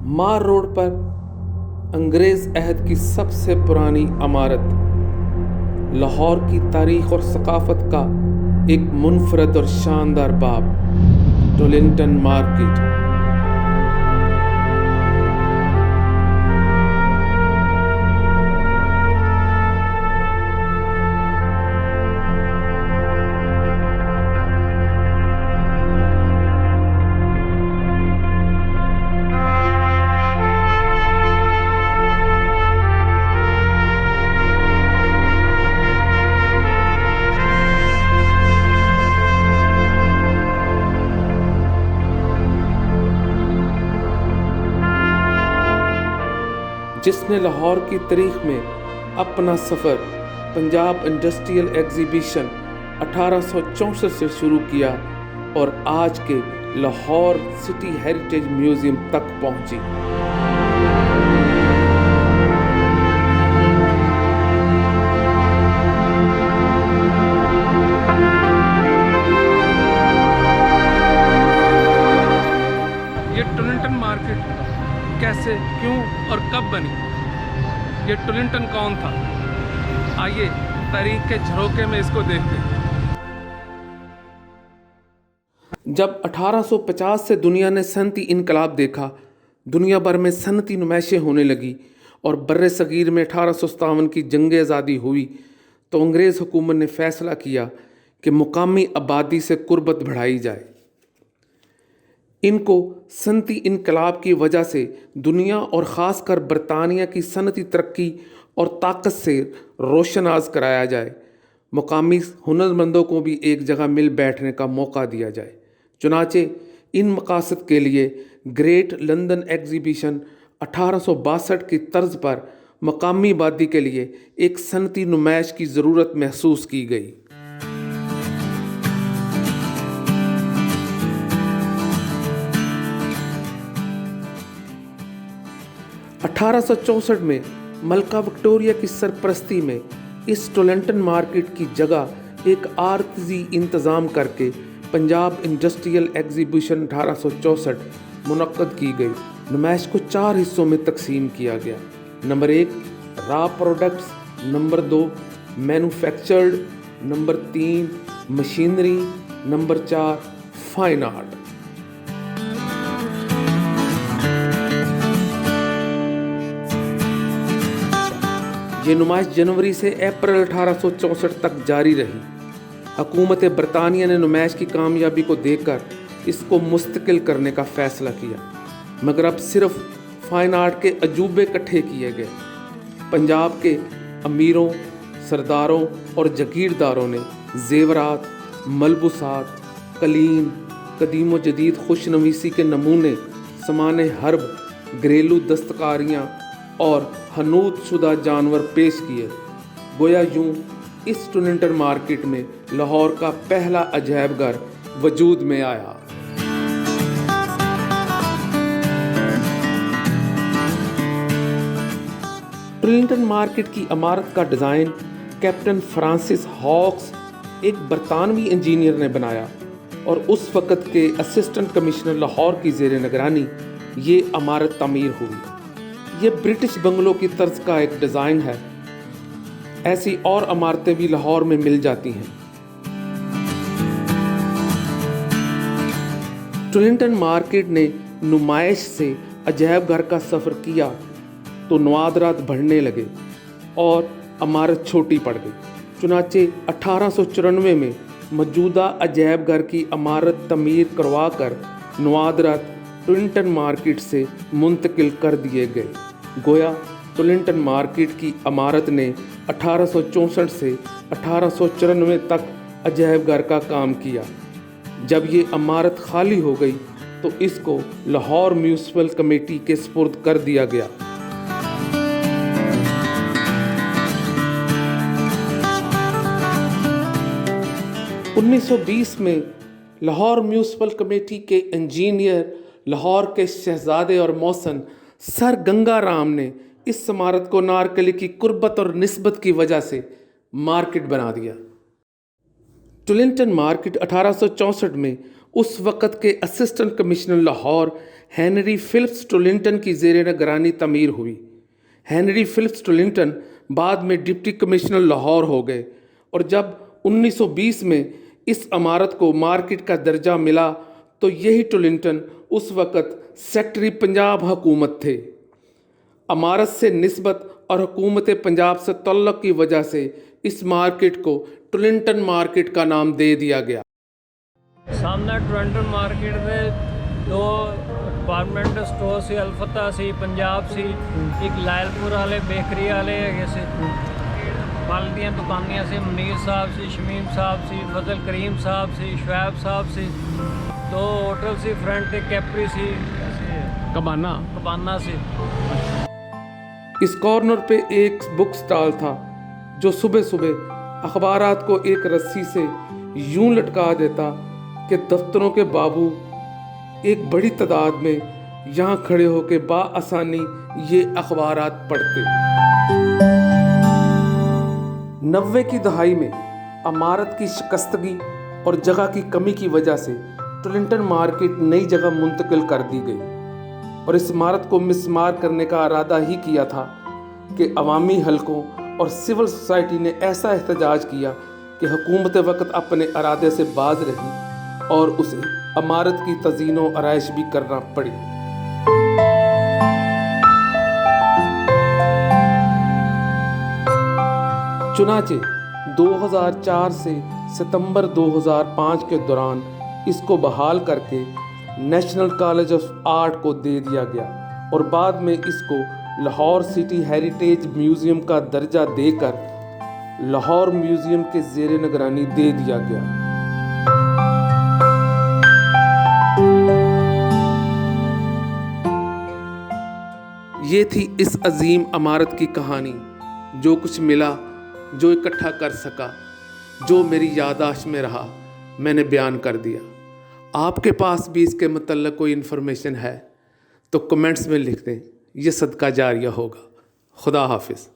مار روڈ پر انگریز عہد کی سب سے پرانی عمارت، لاہور کی تاریخ اور ثقافت کا ایک منفرد اور شاندار باب، ٹولنٹن مارکیٹ۔ جس نے لاہور کی تاریخ میں اپنا سفر پنجاب انڈسٹریل ایگزیبیشن 1864 سے شروع کیا اور آج کے لاہور سٹی ہیریٹیج میوزیم تک پہنچی۔ یہ ٹولنٹن مارکیٹ کیسے، کیوں اور کب بنی؟ یہ ٹولنٹن کون تھا؟ آئیے تاریخ کے جھروکے میں اس کو دیکھتے ہیں۔ جب 1850 سے دنیا نے صنعتی انقلاب دیکھا، دنیا بھر میں صنعتی نمائشیں ہونے لگی اور بر صغیر میں 1857 کی جنگ آزادی ہوئی، تو انگریز حکومت نے فیصلہ کیا کہ مقامی آبادی سے قربت بڑھائی جائے۔ ان کو صنعتی انقلاب کی وجہ سے دنیا اور خاص کر برطانیہ کی صنعتی ترقی اور طاقت سے روشناس کرایا جائے، مقامی ہنرمندوں کو بھی ایک جگہ مل بیٹھنے کا موقع دیا جائے۔ چنانچہ ان مقاصد کے لیے گریٹ لندن ایگزیبیشن 1862 کی طرز پر مقامی آبادی کے لیے ایک صنعتی نمائش کی ضرورت محسوس کی گئی۔ 1864 میں ملکہ وکٹوریہ کی سرپرستی میں اس ٹولنٹن مارکیٹ کی جگہ ایک عارضی انتظام کر کے پنجاب انڈسٹریل ایگزیبیشن 1864 منعقد کی گئی۔ نمائش کو 4 حصوں میں تقسیم کیا گیا۔ Number 1 raw products, number 2 manufactured, number 3 machinery, number 4 fine art. یہ نمائش جنوری سے اپریل 1864 تک جاری رہی۔ حکومت برطانیہ نے نمائش کی کامیابی کو دیکھ کر اس کو مستقل کرنے کا فیصلہ کیا، مگر اب صرف فائن آرٹ کے عجوبے اکٹھے کیے گئے۔ پنجاب کے امیروں، سرداروں اور جاگیرداروں نے زیورات، ملبوسات، قلین، قدیم و جدید خوش نویسی کے نمونے، سامان حرب، گھریلو دستکاریاں اور حنوط شدہ جانور پیش کیے۔ گویا یوں اس ٹولنٹن مارکیٹ میں لاہور کا پہلا عجائب گھر وجود میں آیا۔ ٹولنٹن مارکیٹ کی عمارت کا ڈیزائن کیپٹن فرانسس ہاکس، ایک برطانوی انجینئر نے بنایا اور اس وقت کے اسسٹنٹ کمشنر لاہور کی زیر نگرانی یہ عمارت تعمیر ہوئی۔ یہ برٹش بنگلوں کی طرز کا ایک ڈیزائن ہے۔ ایسی اور عمارتیں بھی لاہور میں مل جاتی ہیں۔ ٹولنٹن مارکیٹ نے نمائش سے عجائب گھر کا سفر کیا تو نوادرات بڑھنے لگے اور عمارت چھوٹی پڑ گئی۔ چنانچہ 1894 میں موجودہ عجائب گھر کی عمارت تعمیر کروا کر نوادرات ٹولنٹن مارکیٹ سے منتقل کر دیے گئے۔ گویا ٹولنٹن مارکیٹ کی عمارت نے 1864 سے 1894 تک عجائب گھر کا کام کیا۔ جب یہ عمارت خالی ہو گئی تو اس کو لاہور میونسپل کمیٹی کے سپرد کر دیا گیا۔ 1920 میں لاہور میونسپل کمیٹی کے انجینئر، لاہور کے شہزادے اور موسن سر گنگا رام نے اس عمارت کو نارکلی کی قربت اور نسبت کی وجہ سے مارکیٹ بنا دیا۔ ٹولنٹن مارکیٹ 1864 میں اس وقت کے assistant commissioner Lahore Henry Phillips Tollinton کی زیر نگرانی تعمیر ہوئی۔ ہینری فلپس ٹولنٹن بعد میں ڈپٹی کمشنر لاہور ہو گئے، اور جب 1920 میں اس عمارت کو مارکیٹ کا درجہ ملا تو یہی ٹولنٹن اس وقت سیکٹری پنجاب حکومت تھے۔ عمارت سے نسبت اور حکومت پنجاب سے تعلق کی وجہ سے اس مارکیٹ کو ٹولنٹن مارکیٹ کا نام دے دیا گیا۔ سامنے ٹورنٹن مارکیٹ دے دو ڈپارٹمنٹ سٹور سی، الفتح سی، پنجاب سی، ایک لائل پور والے بیکری والے ہے سی، پھل دیاں دکانیاں سی، منیر صاحب سی، شمیم صاحب سی، فضل کریم صاحب سی، شعیب صاحب سی، دو ہوٹل سی، فرنٹ تے کیپری سی، کبانہ سی۔ اس کارنر پہ ایک بک سٹال تھا جو صبح صبح اخبارات کو ایک رسی سے یوں لٹکا دیتا کہ دفتروں کے بابو ایک بڑی تعداد میں یہاں کھڑے ہو کے بآسانی یہ اخبارات پڑھتے۔ 90 کی دہائی میں عمارت کی شکستگی اور جگہ کی کمی کی وجہ سے ٹولنٹن مارکیٹ نئی جگہ منتقل کر دی گئی، اور اس عمارت کو مسمار کرنے کا ارادہ ہی کیا تھا کہ عوامی حلقوں اور سول سوسائٹی نے ایسا احتجاج کیا کہ حکومت وقت اپنے ارادے سے باز رہی اور اسے عمارت کی تزئین و آرائش بھی کرنا پڑی۔ چنانچہ 2004 سے ستمبر 2005 کے دوران اس کو بحال کر کے نیشنل کالج آف آرٹ کو دے دیا گیا، اور بعد میں اس کو لاہور سٹی ہیریٹیج میوزیم کا درجہ دے کر لاہور میوزیم کے زیر نگرانی دے دیا گیا۔ یہ تھی اس عظیم عمارت کی کہانی۔ جو کچھ ملا، جو اکٹھا کر سکا، جو میری یادداشت میں رہا، میں نے بیان کر دیا۔ آپ کے پاس بھی اس کے متعلق کوئی انفارمیشن ہے تو کمنٹس میں لکھ دیں، یہ صدقہ جاریہ ہوگا۔ خدا حافظ۔